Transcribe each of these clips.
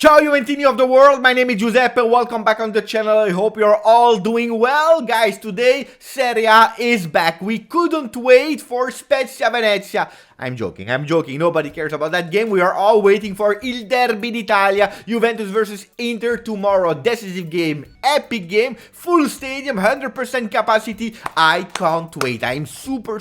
Ciao Juventini of the world, my name is Giuseppe, welcome back on the channel. I hope you're all doing well. Guys, today Serie A is back. We couldn't wait for Spezia Venezia. I'm joking, nobody cares about that game. We are all waiting for Il Derby d'Italia, Juventus versus Inter tomorrow. Decisive game, epic game, full stadium, 100% capacity. I can't wait. I'm super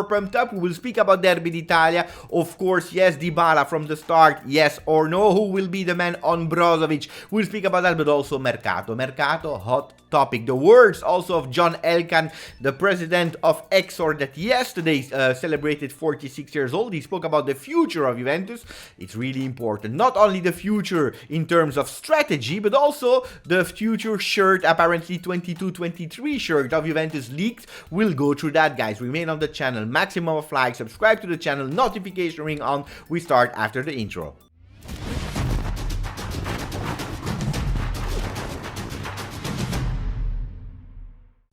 pumped up. We will speak about Derby d'Italia. Of course, yes, Dybala from the start, yes or no. Who will be the man on Brozovic? We'll speak about that, but also Mercato. Mercato, hot topic. The words also of John Elkann, the president of Exor, that yesterday celebrated 46 years old. He spoke about the future of Juventus. It's really important. Not only the future in terms of strategy, but also the future shirt, apparently 22-23 shirt of Juventus leaked. We'll go through that, guys. Remain on the channel. Maximum of likes. Subscribe to the channel. Notification ring on. We start after the intro.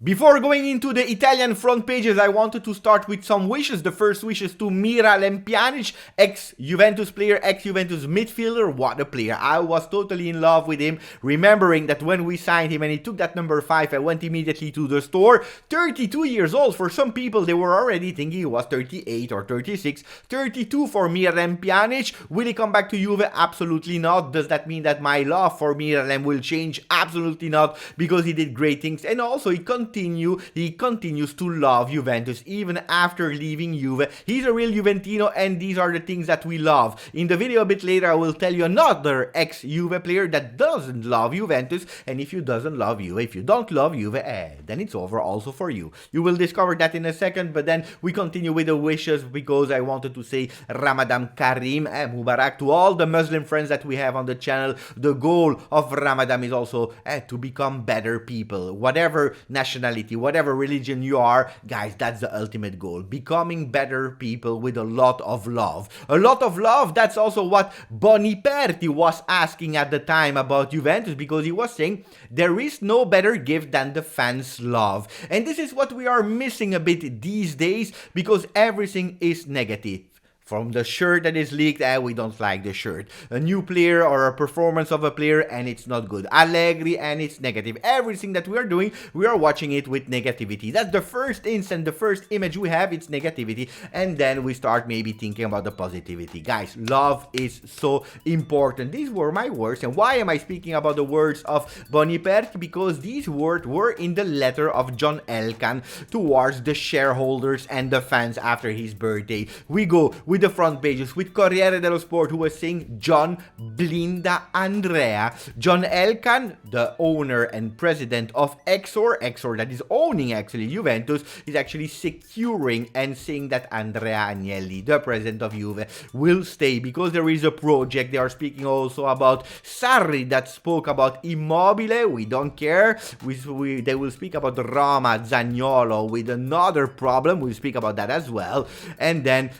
Before going into the Italian front pages, I wanted to start with some wishes. The first wish is to Miralem Pjanić, ex-Juventus player, ex-Juventus midfielder. What a player. I was totally in love with him, remembering that when we signed him and he took that number 5, I went immediately to the store. 32 years old. For some people, they were already thinking he was 38 or 36. 32 for Miralem Pjanić. Will he come back to Juve? Absolutely not. Does that mean that my love for Miralem will change? Absolutely not, because he did great things, and also he continues to love Juventus even after leaving Juve. He's a real Juventino, and these are the things that we love. In the video a bit later, I will tell you another ex-Juve player that doesn't love Juventus, and if you don't love Juve, then it's over also for you. You will discover that in a second, but then we continue with the wishes, because I wanted to say Ramadan Kareem, Mubarak to all the Muslim friends that we have on the channel. The goal of Ramadan is also to become better people, whatever nationality, whatever religion you are. Guys, that's the ultimate goal, becoming better people with a lot of love. That's also what Boniperti was asking at the time about Juventus, because he was saying there is no better gift than the fans' love, and this is what we are missing a bit these days, because everything is negative. From the shirt that is leaked, we don't like the shirt. A new player or a performance of a player, and it's not good. Allegri, and it's negative. Everything that we are doing, we are watching it with negativity. That's the first instant, the first image we have, it's negativity. And then we start maybe thinking about the positivity. Guys, love is so important. These were my words. And why am I speaking about the words of Boniperti? Because these words were in the letter of John Elkann towards the shareholders and the fans after his birthday. We go with the front pages with Corriere dello Sport, who was saying John Blinda Andrea. John Elkann, the owner and president of Exor that is owning actually Juventus, is actually securing and saying that Andrea Agnelli, the president of Juve, will stay, because there is a project. They are speaking also about Sarri, that spoke about Immobile. We don't care. They will speak about Roma, Zaniolo with another problem. We'll speak about that as well. And then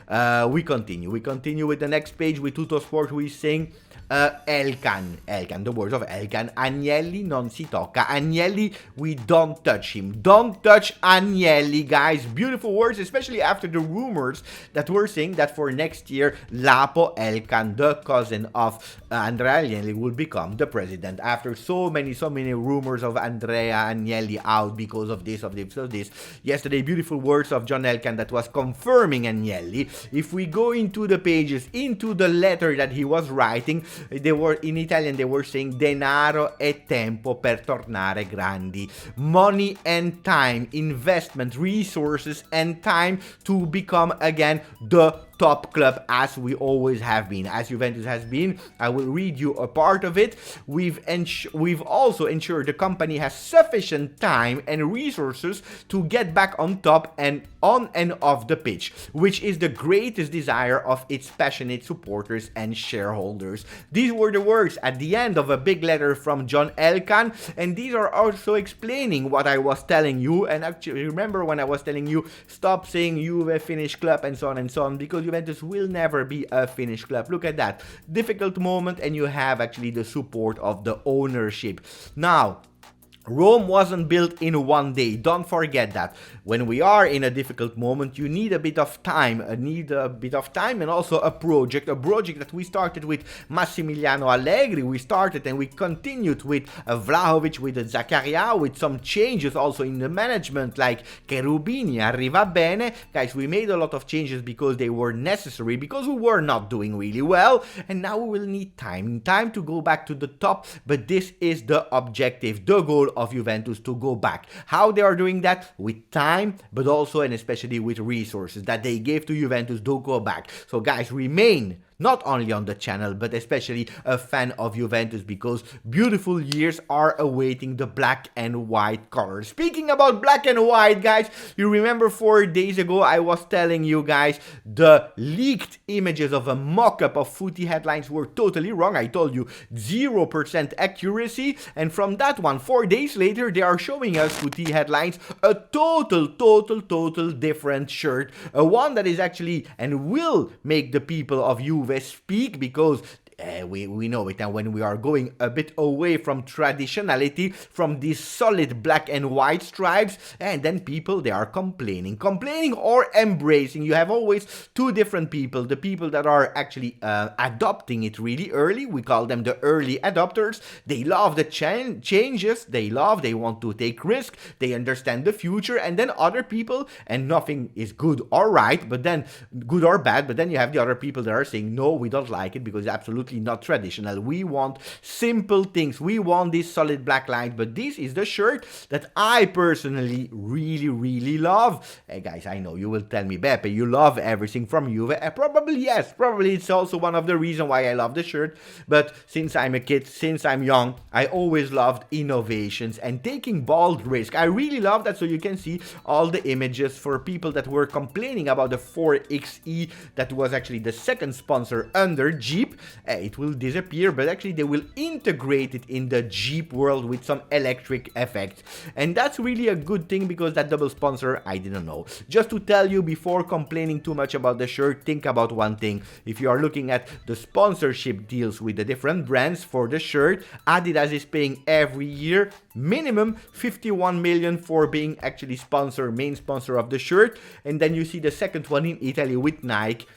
we continue with the next page with Tuttosport, who is saying Elkann, the words of Elkann, Agnelli non si tocca. Agnelli, we don't touch him. Don't touch Agnelli, guys. Beautiful words, especially after the rumors that were saying that for next year, Lapo Elkann, the cousin of Andrea Agnelli, will become the president. After so many rumors of Andrea Agnelli out because of this. Yesterday, beautiful words of John Elkann that was confirming Agnelli. If we go into the pages, into the letter that he was writing, they were in Italian, they were saying denaro e tempo per tornare grandi. Money and time, investment, resources and time to become again the top club, as we always have been, as Juventus has been. I will read you a part of it. We've also ensured the company has sufficient time and resources to get back on top and on and off the pitch, which is the greatest desire of its passionate supporters and shareholders. These were the words at the end of a big letter from John Elkann, and these are also explaining what I was telling you. And actually, remember when I was telling you, stop saying Juve Finnish club and so on, because Juventus will never be a Finnish club. Look at that. Difficult moment, and you have actually the support of the ownership. Now, Rome wasn't built in one day. Don't forget that. When we are in a difficult moment, you need a bit of time. And also a project that we started with Massimiliano Allegri. We started and we continued with Vlahovic, with Zakaria, with some changes also in the management, like Cherubini, Arriva Bene. Guys, we made a lot of changes because they were necessary, because we were not doing really well, and now we will need time to go back to the top. But this is the objective, the goal of Juventus, to go back. How they are doing that? With time, but also and especially with resources that they gave to Juventus to go back. So guys, remain not only on the channel, but especially a fan of Juventus, because beautiful years are awaiting the black and white colors. Speaking about black and white, guys, you remember 4 days ago I was telling you guys the leaked images of a mock-up of footy headlines were totally wrong. I told you 0% accuracy, and from that one, 4 days later, they are showing us footy headlines, a total different shirt, a one that is actually and will make the people of Juve speak, because we know it, and when we are going a bit away from traditionality, from these solid black and white stripes, and then people, they are complaining or embracing. You have always two different people: the people that are actually adopting it really early, we call them the early adopters. They love the changes, they want to take risk, they understand the future. And then other people, and nothing is good or right, but then good or bad, but then you have the other people that are saying, no, we don't like it because it's absolutely not traditional. We want simple things. We want this solid black line. But this is the shirt that I personally really love. Hey guys, I know you will tell me, Beppe, you love everything from Juve. Probably yes. Probably it's also one of the reasons why I love the shirt. But since I'm a kid, since I'm young, I always loved innovations and taking bold risk. I really love that. So you can see all the images for people that were complaining about the 4xe that was actually the second sponsor under Jeep. It will disappear, but actually they will integrate it in the Jeep world with some electric effects. And that's really a good thing, because that double sponsor, I didn't know. Just to tell you, before complaining too much about the shirt, think about one thing. If you are looking at the sponsorship deals with the different brands for the shirt, Adidas is paying every year minimum 51 million for being actually main sponsor of the shirt. And then you see the second one in Italy with Nike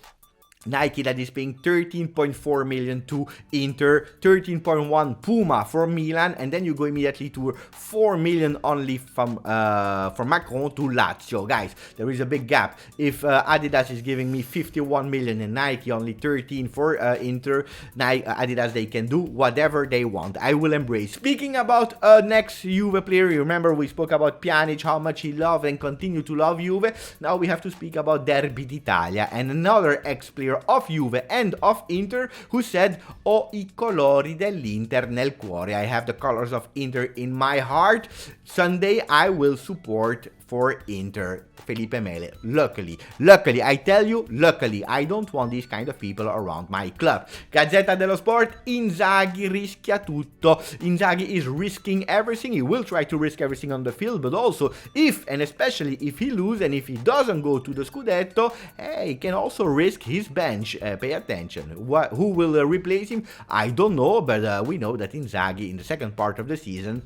that is paying 13.4 million to Inter, 13.1 Puma for Milan, and then you go immediately to 4 million only from Macron to Lazio. Guys, there is a big gap. If Adidas is giving me 51 million and Nike only 13 for Inter, Adidas, they can do whatever they want. I will embrace. Speaking about next Juve player, you remember we spoke about Pjanić, how much he loved and continue to love Juve. Now we have to speak about Derby d'Italia and another ex-player of Juve and of Inter who said, "Ho I colori dell'Inter nel cuore." I have the colors of Inter in my heart. Sunday I will support for Inter. Felipe Mele. Luckily, I tell you, luckily, I don't want these kind of people around my club. Gazzetta dello Sport, Inzaghi rischia tutto. Inzaghi is risking everything. He will try to risk everything on the field, but also if, and especially if he loses and if he doesn't go to the Scudetto, he can also risk his bench. Pay attention. Who will replace him? I don't know, but we know that Inzaghi in the second part of the season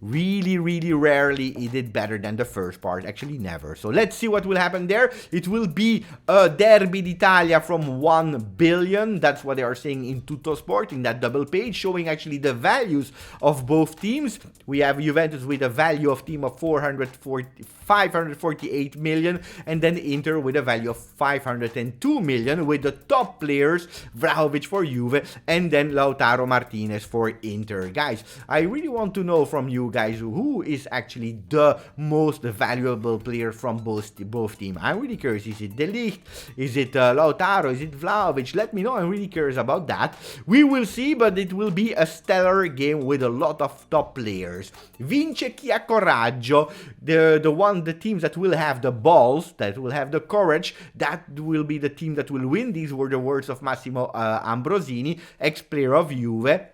really rarely he did better than the first part, actually never. So let's see what will happen there. It will be a Derby d'Italia from 1 billion, that's what they are saying in Tuttosport, in that double page, showing actually the values of both teams. We have Juventus with a value of team of 548 million, and then Inter with a value of 502 million, with the top players, Vlahovic for Juve, and then Lautaro Martinez for Inter. Guys, I really want to know from you guys who is actually the most valuable player from both teams. I'm really curious. Is it De Ligt? Is it Lautaro? Is it Vlahovic? Let me know. I'm really curious about that. We will see, but it will be a stellar game with a lot of top players. Vince chi ha coraggio. The teams that will have the balls, that will have the courage, that will be the team that will win. These were the words of Massimo Ambrosini, ex-player of Juve.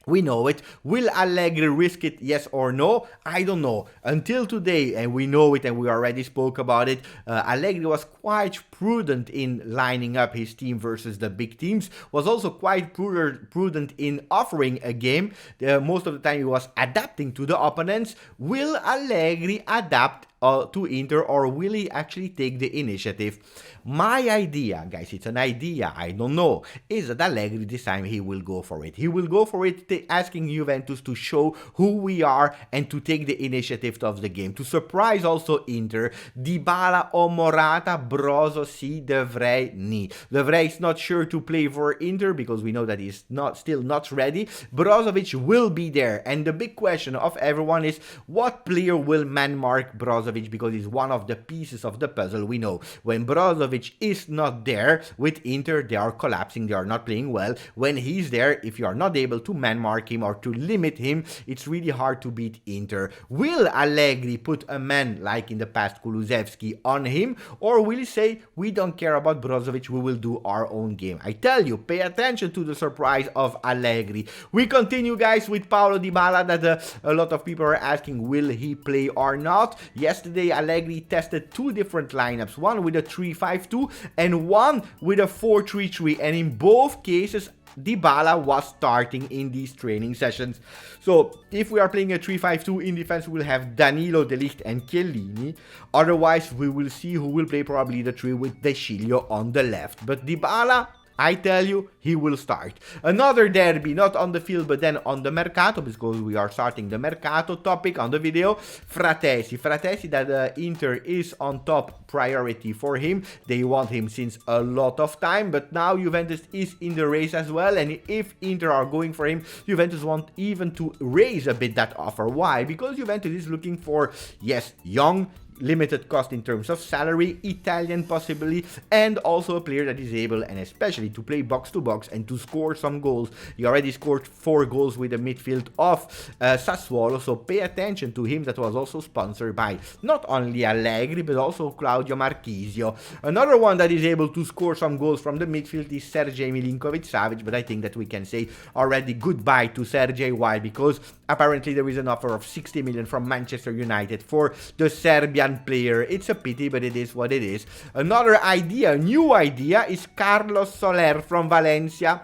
We know it. Will Allegri risk it, yes or no? I don't know. Until today, and we know it and we already spoke about it, Allegri was quite prudent in lining up his team versus the big teams, was also quite prudent in offering a game. Most of the time he was adapting to the opponents. Will Allegri adapt to Inter, or will he actually take the initiative? My idea, guys, it's an idea, I don't know, is that Allegri this time he will go for it. He will go for it, asking Juventus to show who we are and to take the initiative of the game. To surprise also Inter, Dybala o Morata, Brozo si Devray ni. Devray is not sure to play for Inter because we know that he's still not ready. Brozovic will be there, and the big question of everyone is what player will man mark Brozovic, because he's one of the pieces of the puzzle. We know when Brozovic is not there with Inter, they are collapsing, they are not playing well. When he's there, if you are not able to man mark him or to limit him, it's really hard to beat Inter. Will Allegri put a man like in the past Kulusevski on him, or will he say we don't care about Brozovic, we will do our own game? I tell you, pay attention to the surprise of Allegri. We continue, guys, with Paulo Dybala, that a lot of people are asking will he play or not. Yesterday Allegri tested two different lineups, one with a 3-5-2 and one with a 4-3-3, and in both cases Dybala was starting in these training sessions. So if we are playing a 3-5-2 in defense, we'll have Danilo, De Ligt and Chiellini. Otherwise we will see who will play, probably the 3 with De Sciglio on the left. But Dybala, I tell you, he will start. Another derby, not on the field, but then on the Mercato, because we are starting the Mercato topic on the video. Fratesi, that Inter is on top priority for him. They want him since a lot of time, but now Juventus is in the race as well. And if Inter are going for him, Juventus want even to raise a bit that offer. Why? Because Juventus is looking for, yes, young, limited cost in terms of salary, Italian possibly, and also a player that is able, and especially to play box to box and to score some goals. He already scored 4 goals with the midfield of Sassuolo, so pay attention to him. That was also sponsored by not only Allegri but also Claudio Marchisio. Another one that is able to score some goals from the midfield is Sergej Milinkovic-Savic, but I think that we can say already goodbye to Sergej. Why? Because apparently there is an offer of 60 million from Manchester United for the Serbian player. It's a pity, but it is what it is. Another idea, new idea, is Carlos Soler from Valencia.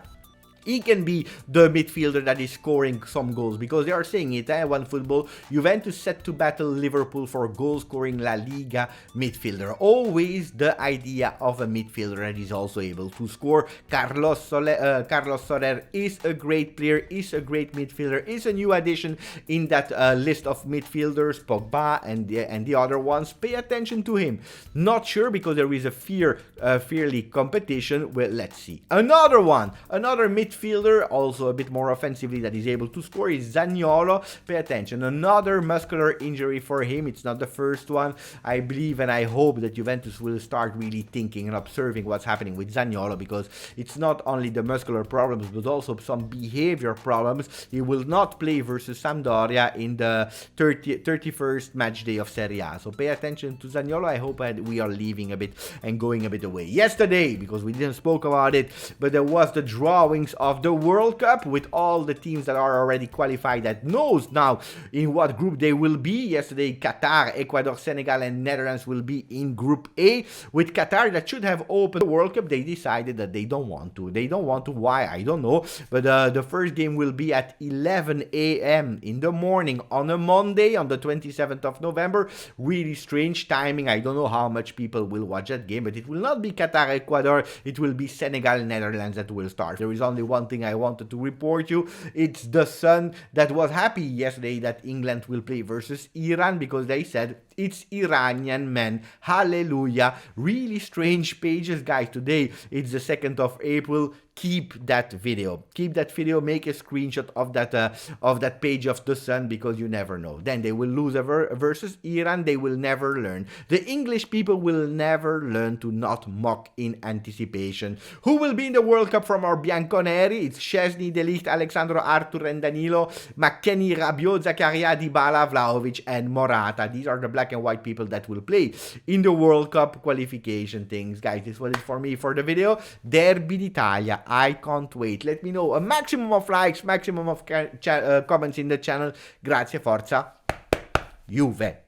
He can be the midfielder that is scoring some goals, because they are saying it, One Football, Juventus set to battle Liverpool for goal-scoring La Liga midfielder. Always the idea of a midfielder that is also able to score. Carlos Soler is a great player, is a great midfielder, is a new addition in that list of midfielders, Pogba and the other ones. Pay attention to him. Not sure, because there is a fierce competition. Well, let's see. Another midfielder, also a bit more offensively, that is able to score is Zaniolo. Pay attention, another muscular injury for him. It's not the first one. I believe and I hope that Juventus will start really thinking and observing what's happening with Zaniolo, because it's not only the muscular problems but also some behavior problems. He will not play versus Sampdoria in the 31st match day of Serie A. So pay attention to Zaniolo. I hope we are leaving a bit and going a bit away. Yesterday, because we didn't spoke about it, but there was the drawings of the World Cup with all the teams that are already qualified, that knows now in what group they will be. Yesterday, Qatar, Ecuador, Senegal and Netherlands will be in Group A. With Qatar, that should have opened the World Cup, they decided that they don't want to. Why? I don't know. But the first game will be at 11 a.m. in the morning on a Monday, on the 27th of November. Really strange timing. I don't know how much people will watch that game, but it will not be Qatar, Ecuador. It will be Senegal, Netherlands that will start. There is only one thing I wanted to report you. It's the Sun that was happy yesterday that England will play versus Iran, because they said it's Iranian men. Hallelujah. Really strange pages, guys. Today it's the 2nd of April. Keep that video. Make a screenshot of that page of the Sun, because you never know. Then they will lose versus Iran. They will never learn. The English people will never learn to not mock in anticipation. Who will be in the World Cup from our Bianconeri? It's Szczesny, De Ligt, Alexandro, Arthur and Danilo, McKennie, Rabiot, Zakaria, Dybala, Vlahovic and Morata. These are the black and white people that will play in the World Cup qualification things. Guys, this was it for me for the video. Derby d'Italia. I can't wait. Let me know a maximum of likes, maximum of comments in the channel. Grazie, forza, Juve.